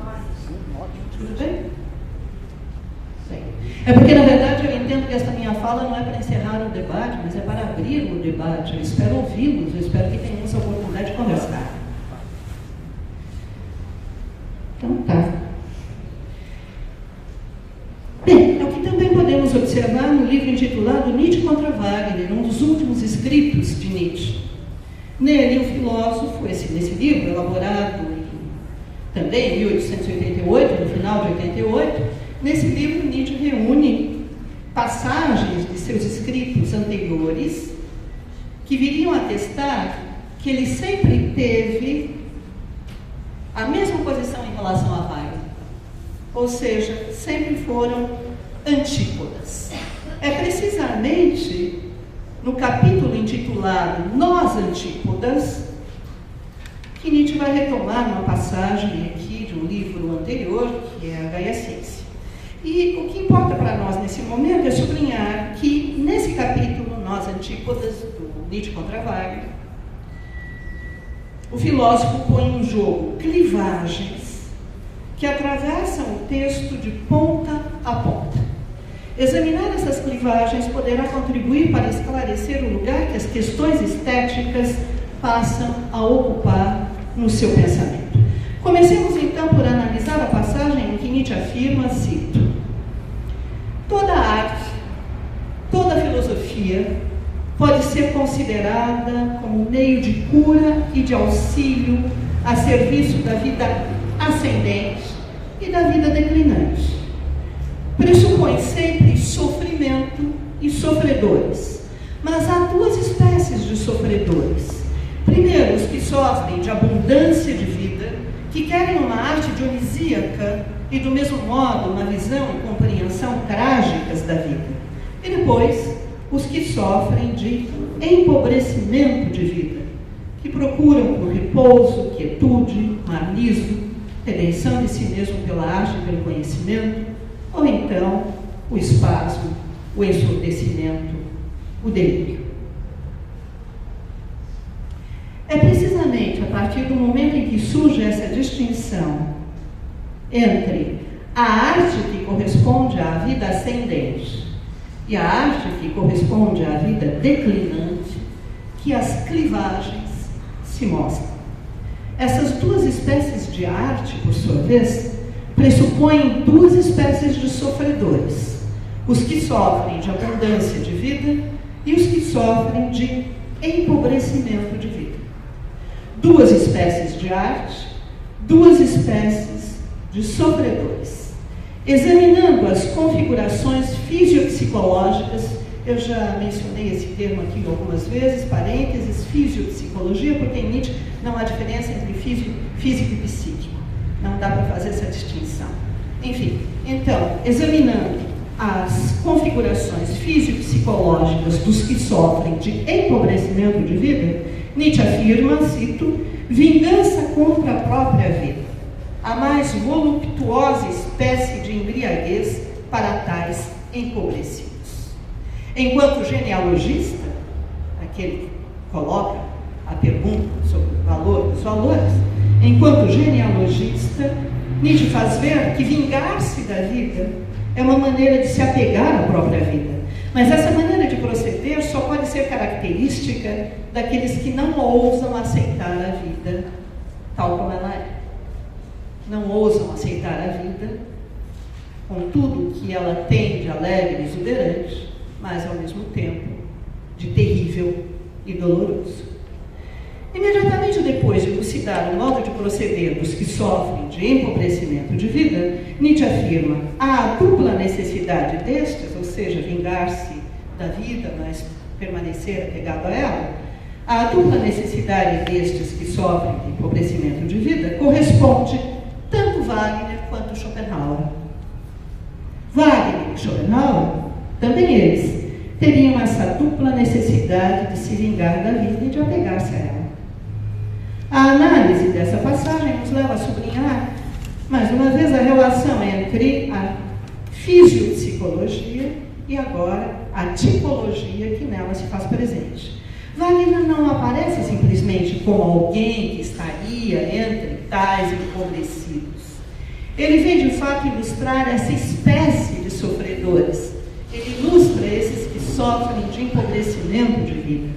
ótimo. Tudo bem? Bem. É porque, na verdade, eu entendo que esta minha fala não é para encerrar o debate, mas é para abrir o debate. Eu espero ouvi-los, eu espero que tenhamos a oportunidade de conversar. Então, tá. Bem, é o que também podemos observar no livro intitulado Nietzsche contra Wagner, um dos últimos escritos de Nietzsche. Nele, o filósofo, nesse livro, elaborado também em 1888, no final de 88, nesse livro Nietzsche reúne passagens de seus escritos anteriores que viriam atestar que ele sempre teve a mesma posição em relação a Wagner. Ou seja, sempre foram antípodas. É precisamente no capítulo intitulado Nós Antípodas que Nietzsche vai retomar uma passagem aqui de um livro anterior, que é a Gaia Ciência. E o que importa para nós nesse momento é sublinhar que nesse capítulo Nós Antípodas, do Nietzsche contra Wagner, o filósofo põe em jogo clivagens que atravessam o texto de ponta a ponta. Examinar essas clivagens poderá contribuir para esclarecer o lugar que as questões estéticas passam a ocupar no seu pensamento. Comecemos então por analisar a passagem em que Nietzsche afirma, cito: toda arte, toda filosofia pode ser considerada como meio de cura e de auxílio a serviço da vida ascendente e da vida declinante. Pressupõe sempre sofrimento e sofredores, mas há duas espécies de sofredores. Primeiro, os que sofrem de abundância de vida, que querem uma arte dionisíaca e, do mesmo modo, uma visão e compreensão trágicas da vida. E depois, os que sofrem de empobrecimento de vida, que procuram por repouso, quietude, marnismo, redenção de si mesmo pela arte e pelo conhecimento, ou então o espasmo, o ensurdecimento, o delírio. É precisamente a partir do momento em que surge essa distinção entre a arte que corresponde à vida ascendente e a arte que corresponde à vida declinante que as clivagens se mostram. Essas duas espécies de arte, por sua vez, pressupõem duas espécies de sofredores: os que sofrem de abundância de vida e os que sofrem de empobrecimento de vida. Duas espécies de arte, duas espécies de sofredores. Examinando as configurações fisiopsicológicas, eu já mencionei esse termo aqui algumas vezes, parênteses, fisiopsicologia, porque em Nietzsche não há diferença entre físico e psíquico. Não dá para fazer essa distinção. Enfim, então, examinando as configurações fisiopsicológicas dos que sofrem de empobrecimento de vida, Nietzsche afirma, cito, vingança contra a própria vida, a mais voluptuosa espécie de embriaguez para tais empobrecidos. Enquanto genealogista, aquele que coloca a pergunta sobre o valor dos valores, enquanto genealogista, Nietzsche faz ver que vingar-se da vida é uma maneira de se apegar à própria vida. Mas essa maneira de proceder só pode ser característica daqueles que não ousam aceitar a vida tal como ela é. Não ousam aceitar a vida com tudo que ela tem de alegre e exuberante, mas ao mesmo tempo de terrível e doloroso. Imediatamente depois de elucidar o modo de proceder dos que sofrem de empobrecimento de vida, Nietzsche afirma a dupla necessidade destes, ou seja, vingar-se da vida, mas permanecer apegado a ela, a dupla necessidade destes que sofrem de empobrecimento de vida corresponde tanto Wagner quanto Schopenhauer. Wagner e Schopenhauer, também eles, teriam essa dupla necessidade de se vingar da vida e de apegar-se a ela. A análise dessa passagem nos leva a sublinhar, mais uma vez, a relação entre a fisiopsicologia e agora a tipologia que nela se faz presente. Wagner não aparece simplesmente como alguém que estaria entre tais empobrecidos. Ele vem, de fato, ilustrar essa espécie de sofredores. Ele ilustra esses que sofrem de empobrecimento de vida.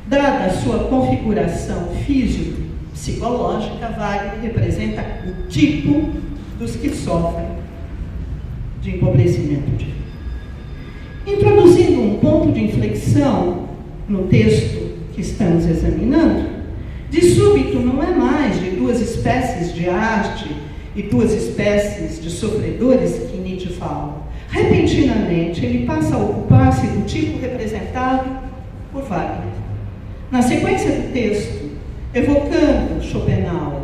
Dada a sua configuração físico-psicológica, Wagner representa o tipo dos que sofrem de empobrecimento de vida. Introduzindo um ponto de inflexão no texto que estamos examinando, de súbito não é mais de duas espécies de arte e duas espécies de sofredores que Nietzsche fala. Repentinamente, ele passa a ocupar-se do tipo representado por Wagner. Na sequência do texto, evocando Schopenhauer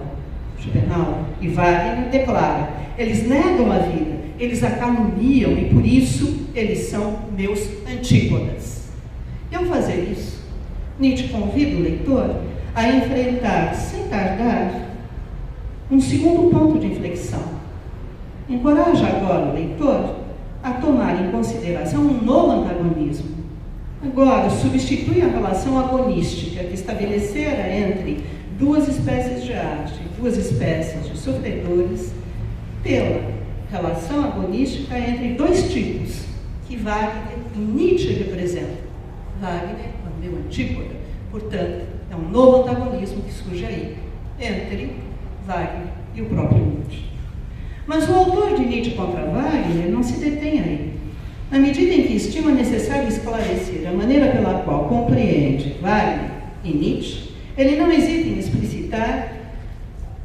e Wagner, declara: eles negam a vida, eles a caluniam e por isso eles são meus antípodas. E ao fazer isso, Nietzsche convida o leitor a enfrentar, sem tardar, um segundo ponto de inflexão. Encoraja agora o leitor a tomar em consideração um novo antagonismo. Agora, substitui a relação agonística que estabelecera entre duas espécies de arte e duas espécies de sofredores pela relação agonística entre dois tipos que Wagner e Nietzsche representam. Wagner é o meu antípoda, portanto, é um novo antagonismo que surge aí entre Wagner e o próprio Nietzsche. Mas o autor de Nietzsche contra Wagner não se detém aí. Na medida em que estima necessário esclarecer a maneira pela qual compreende Wagner e Nietzsche, ele não hesita em explicitar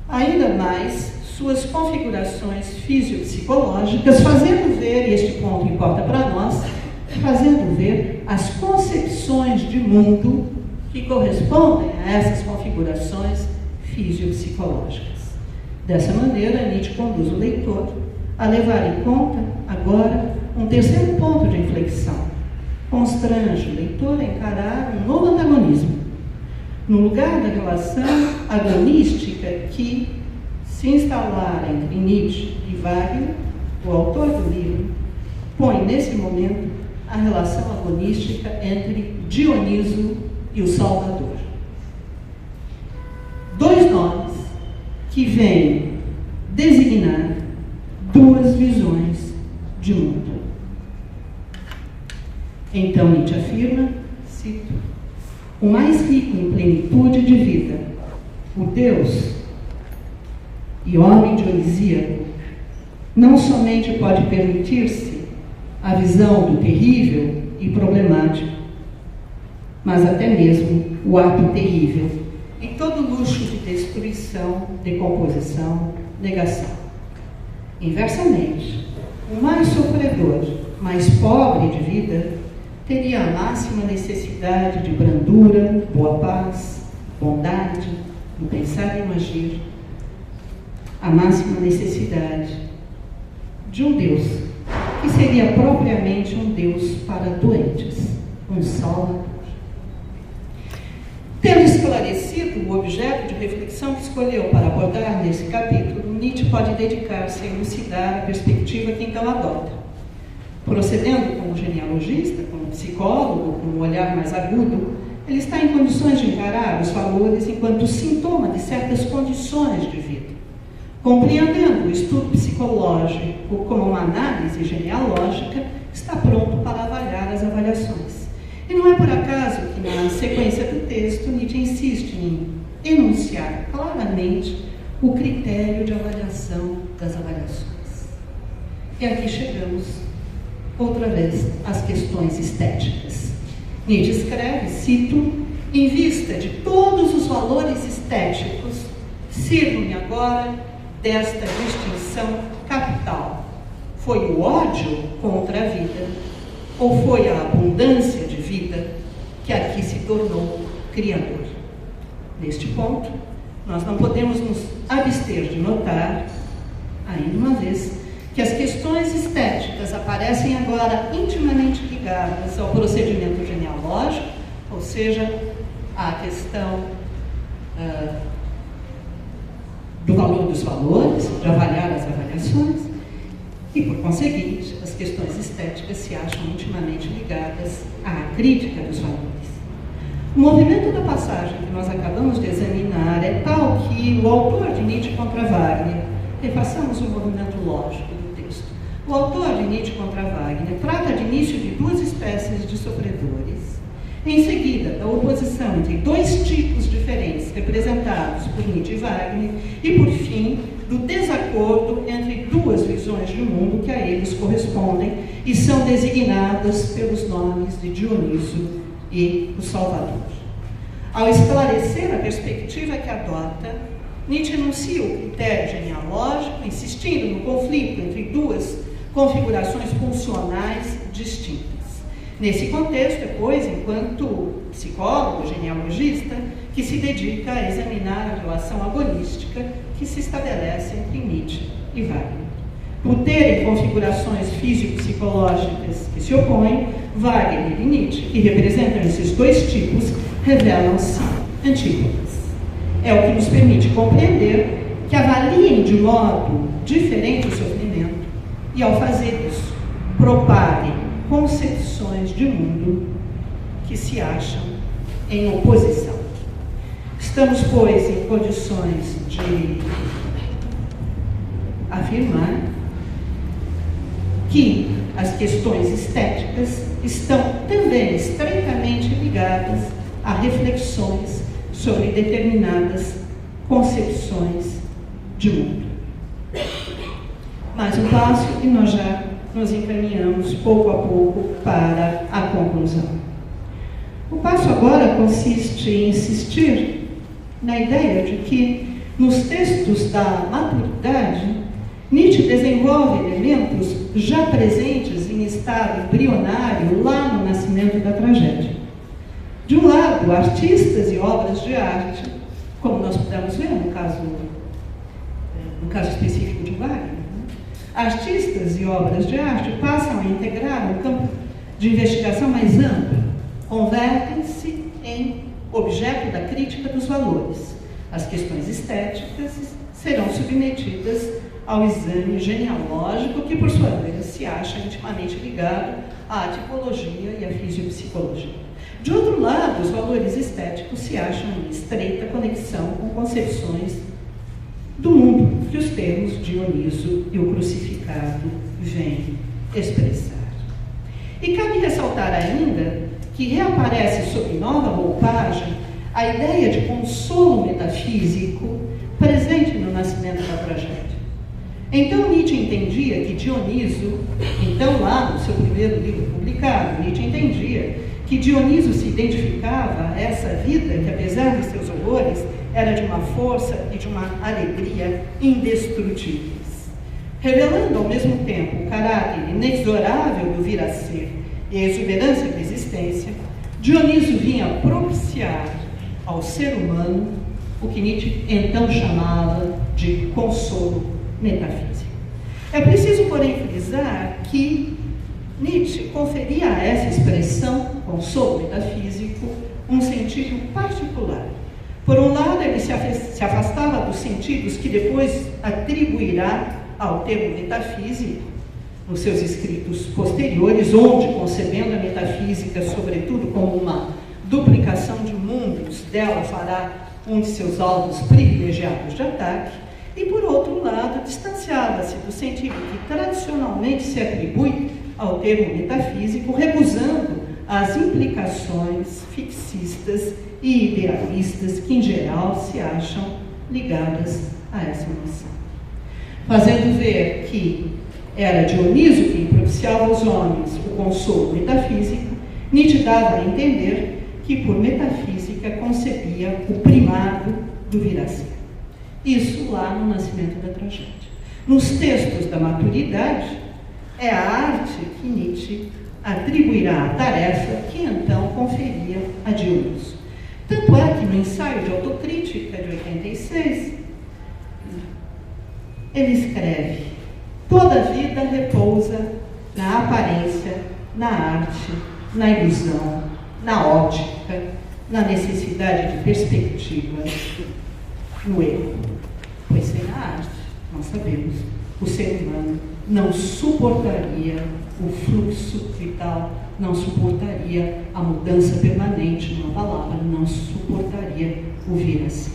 ainda mais suas configurações fisiopsicológicas, fazendo ver, e este ponto importa para nós, fazendo ver as concepções de mundo que correspondem a essas configurações fisiopsicológicas. Dessa maneira, Nietzsche conduz o leitor a levar em conta, agora, um terceiro ponto de inflexão. Constrange o leitor a encarar um novo antagonismo. No lugar da relação agonística que se instalara entre Nietzsche e Wagner, o autor do livro põe, nesse momento, a relação agonística entre Dioniso e o Salvador. Dois nomes que vêm designar duas visões de mundo. Então Nietzsche afirma, cito, o mais rico em plenitude de vida, o Deus e homem dionisíaco, não somente pode permitir-se a visão do terrível e problemático, mas até mesmo o ato terrível e todo luxo de destruição, decomposição, negação. Inversamente, o mais sofredor, mais pobre de vida, teria a máxima necessidade de brandura, boa paz, bondade, no pensar e no agir, a máxima necessidade de um Deus que seria propriamente um Deus para doentes, um Salvador. Tendo esclarecido o objeto de reflexão que escolheu para abordar nesse capítulo, Nietzsche pode dedicar-se a elucidar a perspectiva que então adota. Procedendo como genealogista, como psicólogo, com um olhar mais agudo, ele está em condições de encarar os valores enquanto sintoma de certas condições de vida. Compreendendo o estudo psicológico como uma análise genealógica, está pronto para avaliar as avaliações. E não é por acaso que, na sequência do texto, Nietzsche insiste em enunciar claramente o critério de avaliação das avaliações. E aqui chegamos, outra vez, às questões estéticas. Nietzsche escreve, cito, em vista de todos os valores estéticos, sirvo-me agora desta distinção capital. Foi o ódio contra a vida, ou foi a abundância de vida que aqui se tornou criador? Neste ponto, nós não podemos nos abster de notar, ainda uma vez, que as questões estéticas aparecem agora intimamente ligadas ao procedimento genealógico, ou seja, à questão do valor dos valores, de avaliar as avaliações, e, por conseguinte, as questões estéticas se acham intimamente ligadas à crítica dos valores. O movimento da passagem que nós acabamos de examinar é tal que o autor de Nietzsche contra Wagner, repassamos o movimento lógico do texto, o autor de Nietzsche contra Wagner trata de início de duas espécies de sofredores, em seguida da oposição entre dois tipos diferentes representados por Nietzsche e Wagner, e por fim do desacordo entre duas visões de mundo que a eles correspondem e são designadas pelos nomes de Dioniso e o Salvador. Ao esclarecer a perspectiva que adota, Nietzsche enuncia o critério genealógico, insistindo no conflito entre duas configurações funcionais distintas. Nesse contexto, é, pois, enquanto psicólogo, genealogista, que se dedica a examinar a relação agonística que se estabelece entre Nietzsche e Wagner. Por terem configurações físico-psicológicas que se opõem, Wagner e Nietzsche, que representam esses dois tipos, revelam-se antípodas. É o que nos permite compreender que avaliem de modo diferente o sofrimento e, ao fazer isso, propaguem concepções de mundo que se acham em oposição. Estamos, pois, em condições de afirmar que as questões estéticas estão também estreitamente ligadas a reflexões sobre determinadas concepções de mundo. Mais um passo e nós já nos encaminhamos pouco a pouco para a conclusão. O passo agora consiste em insistir na ideia de que, nos textos da maturidade, Nietzsche desenvolve elementos já presentes em estado embrionário lá no nascimento da tragédia. De um lado, artistas e obras de arte, como nós pudemos ver no caso específico de Wagner, artistas e obras de arte passam a integrar um campo de investigação mais amplo, convertem-se em objeto da crítica dos valores. As questões estéticas serão submetidas ao exame genealógico, que, por sua vez, se acha intimamente ligado à tipologia e à fisiopsicologia. De outro lado, os valores estéticos se acham em estreita conexão com concepções do mundo que os termos Dioniso e o crucificado vêm expressar. E cabe ressaltar ainda que reaparece sob nova roupagem a ideia de consolo metafísico presente no nascimento da tragédia. Então Nietzsche entendia que Dioniso, então lá no seu primeiro livro publicado, Nietzsche entendia que Dioniso se identificava a essa vida que, apesar de seus horrores, era de uma força e de uma alegria indestrutíveis, revelando ao mesmo tempo o caráter inexorável do vir a ser e a exuberância da existência. Dioniso vinha propiciar ao ser humano o que Nietzsche então chamava de consolo metafísico. É preciso, porém, frisar que Nietzsche conferia a essa expressão, consolo metafísico, um sentido particular. Por um lado, ele se afastava dos sentidos que depois atribuirá ao termo metafísico nos seus escritos posteriores, onde, concebendo a metafísica, sobretudo, como uma duplicação de mundos, dela fará um de seus alvos privilegiados de ataque. E, por outro lado, distanciava-se do sentido que tradicionalmente se atribui ao termo metafísico, recusando as implicações fixistas e idealistas que, em geral, se acham ligadas a essa noção. Fazendo ver que era Dioniso quem propiciava aos homens o consolo metafísico, Nietzsche dava a entender que, por metafísica, concebia o primado do vir a ser. Isso lá no Nascimento da Tragédia. Nos textos da maturidade, é a arte que Nietzsche atribuirá a tarefa que então conferia a Dioniso. Tanto é que no ensaio de autocrítica de 86, ele escreve: toda vida repousa na aparência, na arte, na ilusão, na ótica, na necessidade de perspectiva, no erro. Pois sem a arte, nós sabemos, o ser humano não suportaria o fluxo vital, não suportaria a mudança permanente, numa palavra, não suportaria o vir a ser.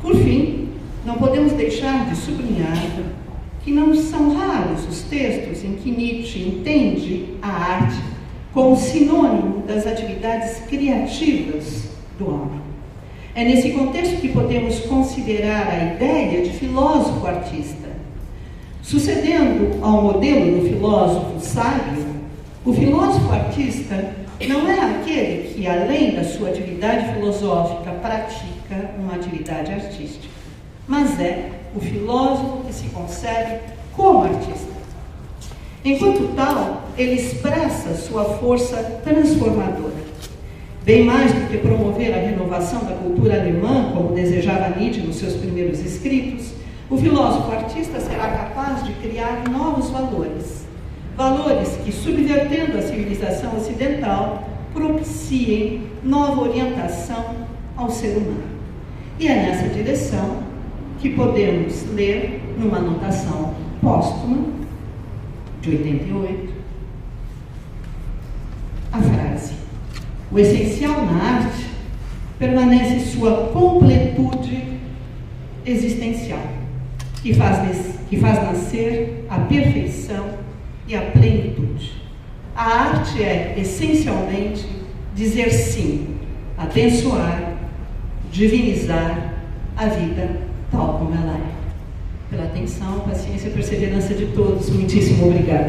Por fim, não podemos deixar de sublinhar que não são raros os textos em que Nietzsche entende a arte como sinônimo das atividades criativas do homem. É nesse contexto que podemos considerar a ideia de filósofo artista. Sucedendo ao modelo do filósofo sábio, o filósofo artista não é aquele que, além da sua atividade filosófica, pratica uma atividade artística, mas é o filósofo que se concebe como artista. Enquanto tal, ele expressa sua força transformadora. Bem mais do que promover a renovação da cultura alemã, como desejava Nietzsche nos seus primeiros escritos, o filósofo artista será capaz de criar novos valores. Valores que, subvertendo a civilização ocidental, propiciem nova orientação ao ser humano. E é nessa direção que podemos ler numa anotação póstuma, de 88, a frase: o essencial na arte permanece sua completude existencial, que faz nascer a perfeição e a plenitude. A arte é, essencialmente, dizer sim, abençoar, divinizar a vida tal como ela é. Pela atenção, paciência e perseverança de todos, muitíssimo obrigada.